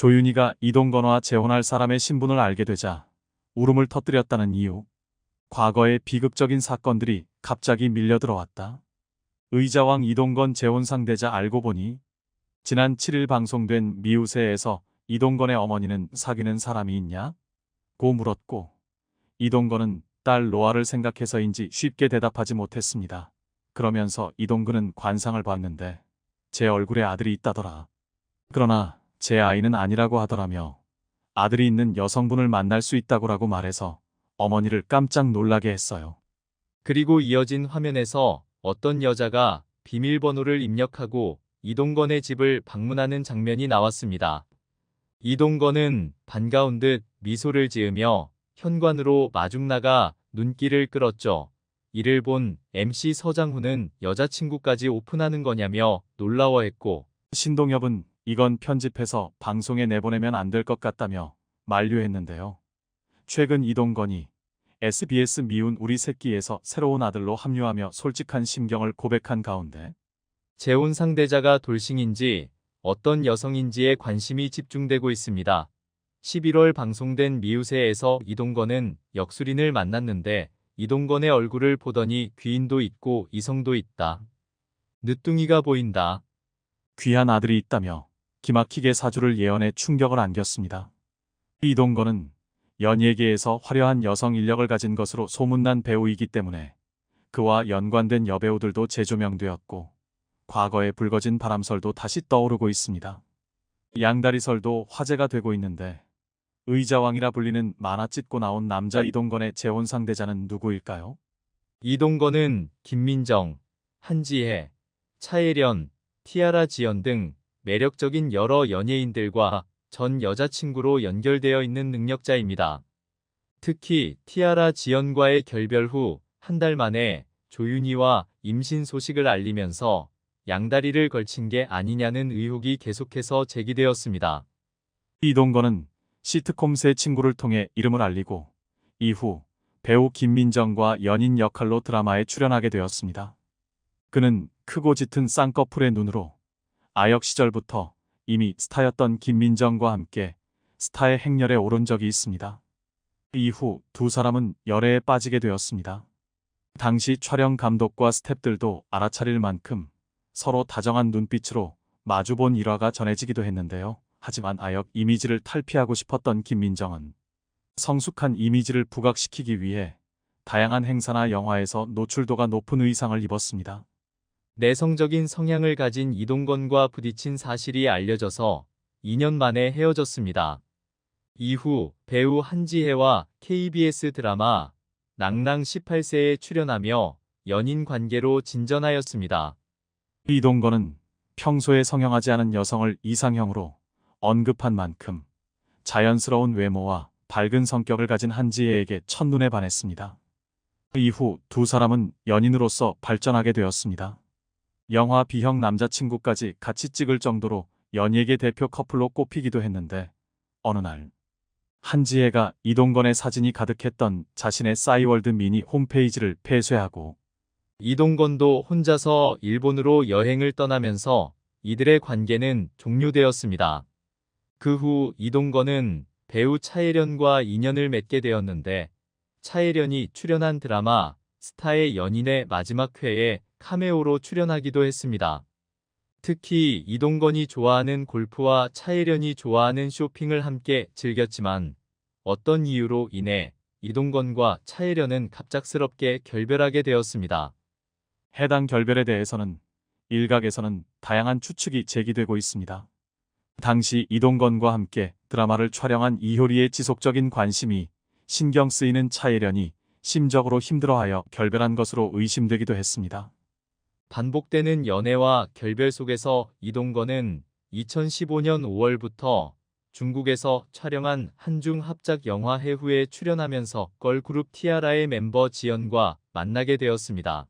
조윤희가 이동건과 재혼할 사람의 신분을 알게 되자 울음을 터뜨렸다는 이유. 과거의 비극적인 사건들이 갑자기 밀려들어왔다. 의자왕 이동건 재혼 상대자 알고 보니 지난 7일 방송된 미우새에서 이동건의 어머니는 사귀는 사람이 있냐? 고 물었고 이동건은 딸 로아를 생각해서인지 쉽게 대답하지 못했습니다. 그러면서 이동근은 관상을 봤는데 제 얼굴에 아들이 있다더라. 그러나 제 아이는 아니라고 하더라며 아들이 있는 여성분을 만날 수 있다고라고 말해서 어머니를 깜짝 놀라게 했어요. 그리고 이어진 화면에서 어떤 여자가 비밀번호를 입력하고 이동건의 집을 방문하는 장면이 나왔습니다. 이동건은 반가운 듯 미소를 지으며 현관으로 마중 나가 눈길을 끌었죠. 이를 본 MC 서장훈은 여자친구까지 오픈하는 거냐며 놀라워했고, 신동엽은 이건 편집해서 방송에 내보내면 안 될 것 같다며 만류했는데요. 최근 이동건이 SBS 미운 우리 새끼에서 새로운 아들로 합류하며 솔직한 심경을 고백한 가운데 재혼 상대자가 돌싱인지 어떤 여성인지에 관심이 집중되고 있습니다. 11월 방송된 미우새에서 이동건은 역술인을 만났는데 이동건의 얼굴을 보더니 귀인도 있고 이성도 있다. 늦둥이가 보인다. 귀한 아들이 있다며 기막히게 사주를 예언해 충격을 안겼습니다. 이동건은 연예계에서 화려한 여성 인력을 가진 것으로 소문난 배우이기 때문에 그와 연관된 여배우들도 재조명되었고 과거의 불거진 바람설도 다시 떠오르고 있습니다. 양다리설도 화제가 되고 있는데 의자왕이라 불리는 만화 찢고 나온 남자 이동건의 재혼 상대자는 누구일까요? 이동건은 김민정, 한지혜, 차예련, 티아라 지연 등 매력적인 여러 연예인들과 전 여자친구로 연결되어 있는 능력자입니다. 특히 티아라 지연과의 결별 후 한 달 만에 조윤희와 임신 소식을 알리면서 양다리를 걸친 게 아니냐는 의혹이 계속해서 제기되었습니다. 이동건은 시트콤 새 친구를 통해 이름을 알리고 이후 배우 김민정과 연인 역할로 드라마에 출연하게 되었습니다. 그는 크고 짙은 쌍꺼풀의 눈으로 아역 시절부터 이미 스타였던 김민정과 함께 스타의 행렬에 오른 적이 있습니다. 이후 두 사람은 열애에 빠지게 되었습니다. 당시 촬영 감독과 스태프들도 알아차릴 만큼 서로 다정한 눈빛으로 마주본 일화가 전해지기도 했는데요. 하지만 아역 이미지를 탈피하고 싶었던 김민정은 성숙한 이미지를 부각시키기 위해 다양한 행사나 영화에서 노출도가 높은 의상을 입었습니다. 내성적인 성향을 가진 이동건과 부딪힌 사실이 알려져서 2년 만에 헤어졌습니다. 이후 배우 한지혜와 KBS 드라마 낭랑 18세에 출연하며 연인 관계로 진전하였습니다. 이동건은 평소에 성형하지 않은 여성을 이상형으로 언급한 만큼 자연스러운 외모와 밝은 성격을 가진 한지혜에게 첫눈에 반했습니다. 이후 두 사람은 연인으로서 발전하게 되었습니다. 영화 B형 남자친구까지 같이 찍을 정도로 연예계 대표 커플로 꼽히기도 했는데 어느 날 한지혜가 이동건의 사진이 가득했던 자신의 싸이월드 미니 홈페이지를 폐쇄하고 이동건도 혼자서 일본으로 여행을 떠나면서 이들의 관계는 종료되었습니다. 그 후 이동건은 배우 차예련과 인연을 맺게 되었는데 차예련이 출연한 드라마 스타의 연인의 마지막 회에 카메오로 출연하기도 했습니다. 특히 이동건이 좋아하는 골프와 차예련이 좋아하는 쇼핑을 함께 즐겼지만 어떤 이유로 인해 이동건과 차예련은 갑작스럽게 결별하게 되었습니다. 해당 결별에 대해서는 일각에서는 다양한 추측이 제기되고 있습니다. 당시 이동건과 함께 드라마를 촬영한 이효리의 지속적인 관심이 신경 쓰이는 차예련이 심적으로 힘들어하여 결별한 것으로 의심되기도 했습니다. 반복되는 연애와 결별 속에서 이동건은 2015년 5월부터 중국에서 촬영한 한중 합작 영화 해후에 출연하면서 걸그룹 티아라의 멤버 지연과 만나게 되었습니다.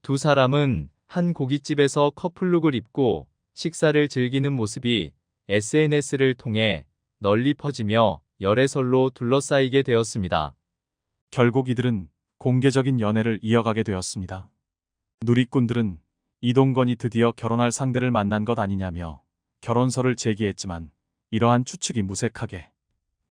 두 사람은 한 고깃집에서 커플룩을 입고 식사를 즐기는 모습이 SNS를 통해 널리 퍼지며 열애설로 둘러싸이게 되었습니다. 결국 이들은 공개적인 연애를 이어가게 되었습니다. 누리꾼들은 이동건이 드디어 결혼할 상대를 만난 것 아니냐며 결혼설을 제기했지만 이러한 추측이 무색하게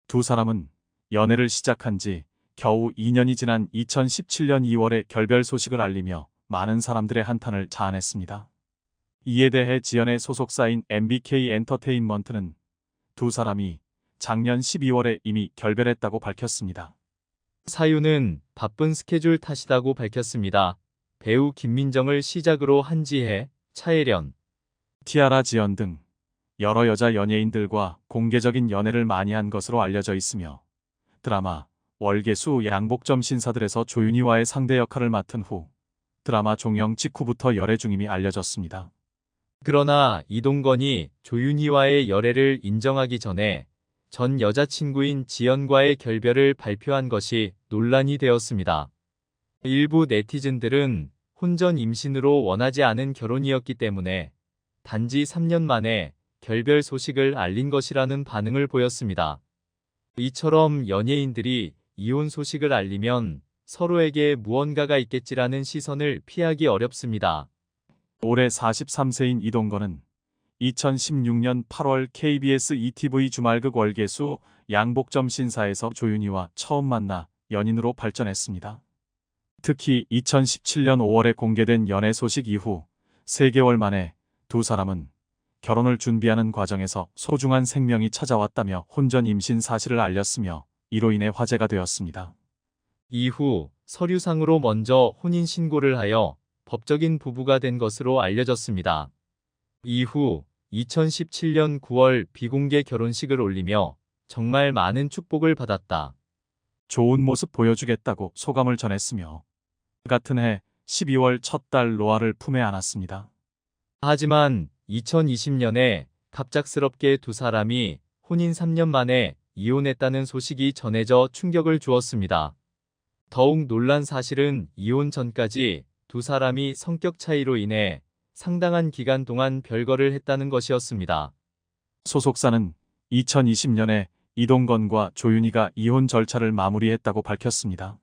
두 사람은 연애를 시작한 지 겨우 2년이 지난 2017년 2월에 결별 소식을 알리며 많은 사람들의 한탄을 자아냈습니다. 이에 대해 지연의 소속사인 MBK 엔터테인먼트는 두 사람이 작년 12월에 이미 결별했다고 밝혔습니다. 사유는 바쁜 스케줄 탓이라고 밝혔습니다. 배우 김민정을 시작으로 한지혜, 차혜련, 티아라 지연 등 여러 여자 연예인들과 공개적인 연애를 많이 한 것으로 알려져 있으며 드라마 월계수 양복점 신사들에서 조윤희와의 상대 역할을 맡은 후 드라마 종영 직후부터 열애 중임이 알려졌습니다. 그러나 이동건이 조윤희와의 열애를 인정하기 전에 전 여자친구인 지연과의 결별을 발표한 것이 논란이 되었습니다. 일부 네티즌들은 혼전 임신으로 원하지 않은 결혼이었기 때문에 단지 3년 만에 결별 소식을 알린 것이라는 반응을 보였습니다. 이처럼 연예인들이 이혼 소식을 알리면 서로에게 무언가가 있겠지라는 시선을 피하기 어렵습니다. 올해 43세인 이동건은 2016년 8월 KBS ETV 주말극 월계수 양복점 신사에서 조윤희와 처음 만나 연인으로 발전했습니다. 특히 2017년 5월에 공개된 연애 소식 이후 3개월 만에 두 사람은 결혼을 준비하는 과정에서 소중한 생명이 찾아왔다며 혼전 임신 사실을 알렸으며 이로 인해 화제가 되었습니다. 이후 서류상으로 먼저 혼인신고를 하여 법적인 부부가 된 것으로 알려졌습니다. 이후 2017년 9월 비공개 결혼식을 올리며 정말 많은 축복을 받았다. 좋은 모습 보여주겠다고 소감을 전했으며 같은 해 12월 첫 딸 로아를 품에 안았습니다. 하지만 2020년에 갑작스럽게 두 사람이 혼인 3년 만에 이혼했다는 소식이 전해져 충격을 주었습니다. 더욱 놀란 사실은 이혼 전까지 두 사람이 성격 차이로 인해 상당한 기간 동안 별거를 했다는 것이었습니다. 소속사는 2020년에 이동건과 조윤희가 이혼 절차를 마무리했다고 밝혔습니다.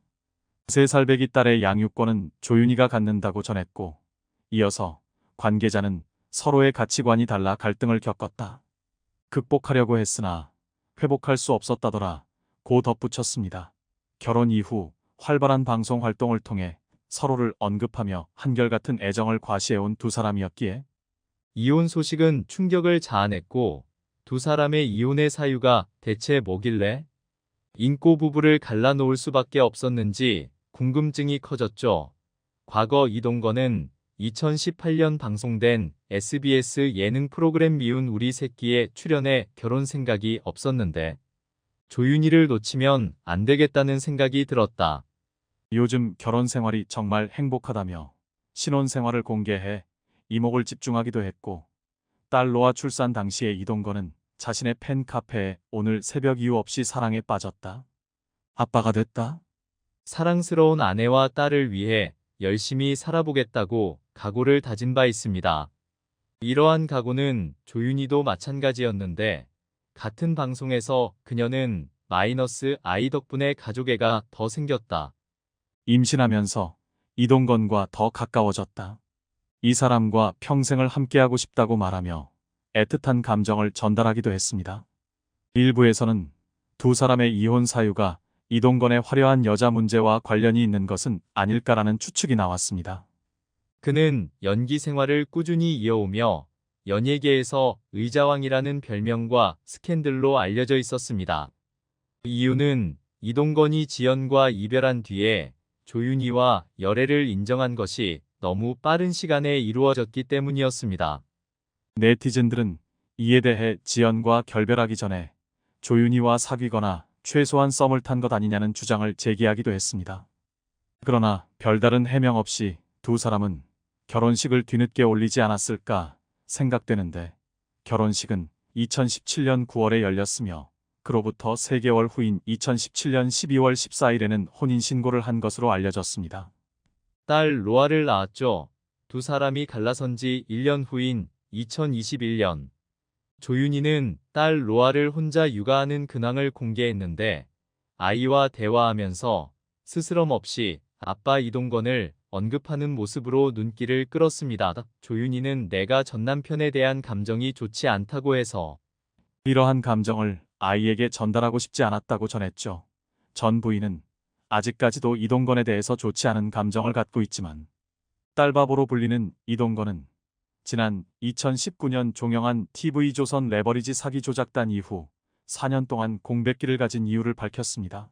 3살 배기 딸의 양육권은 조윤희가 갖는다고 전했고 이어서 관계자는 서로의 가치관이 달라 갈등을 겪었다. 극복하려고 했으나 회복할 수 없었다더라 고 덧붙였습니다. 결혼 이후 활발한 방송 활동을 통해 서로를 언급하며 한결같은 애정을 과시해온 두 사람이었기에 이혼 소식은 충격을 자아냈고 두 사람의 이혼의 사유가 대체 뭐길래 인꼬 부부를 갈라놓을 수밖에 없었는지 궁금증이 커졌죠. 과거 이동건은 2018년 방송된 SBS 예능 프로그램 미운 우리 새끼에 출연해 결혼 생각이 없었는데 조윤희를 놓치면 안 되겠다는 생각이 들었다. 요즘 결혼 생활이 정말 행복하다며 신혼 생활을 공개해 이목을 집중하기도 했고 딸 로아 출산 당시에 이동건은 자신의 팬카페에 오늘 새벽 이유 없이 사랑에 빠졌다. 아빠가 됐다. 사랑스러운 아내와 딸을 위해 열심히 살아보겠다고 각오를 다진 바 있습니다. 이러한 각오는 조윤희도 마찬가지였는데 같은 방송에서 그녀는 마이너스 아이 덕분에 가족애가 더 생겼다. 임신하면서 이동건과 더 가까워졌다. 이 사람과 평생을 함께하고 싶다고 말하며 애틋한 감정을 전달하기도 했습니다. 일부에서는 두 사람의 이혼 사유가 이동건의 화려한 여자 문제와 관련이 있는 것은 아닐까라는 추측이 나왔습니다. 그는 연기 생활을 꾸준히 이어오며 연예계에서 의자왕이라는 별명과 스캔들로 알려져 있었습니다. 이유는 이동건이 지연과 이별한 뒤에 조윤희와 열애를 인정한 것이 너무 빠른 시간에 이루어졌기 때문이었습니다. 네티즌들은 이에 대해 지연과 결별하기 전에 조윤희와 사귀거나 최소한 썸을 탄 것 아니냐는 주장을 제기하기도 했습니다. 그러나 별다른 해명 없이 두 사람은 결혼식을 뒤늦게 올리지 않았을까 생각되는데 결혼식은 2017년 9월에 열렸으며 그로부터 3개월 후인 2017년 12월 14일에는 혼인신고를 한 것으로 알려졌습니다. 딸 로아를 낳았죠. 두 사람이 갈라선 지 1년 후인 2021년 조윤희는 딸 로아를 혼자 육아하는 근황을 공개했는데 아이와 대화하면서 스스럼 없이 아빠 이동건을 언급하는 모습으로 눈길을 끌었습니다. 조윤희는 내가 전 남편에 대한 감정이 좋지 않다고 해서 이러한 감정을 아이에게 전달하고 싶지 않았다고 전했죠. 전 부인은 아직까지도 이동건에 대해서 좋지 않은 감정을 갖고 있지만 딸바보로 불리는 이동건은 지난 2019년 종영한 TV조선 레버리지 사기 조작단 이후 4년 동안 공백기를 가진 이유를 밝혔습니다.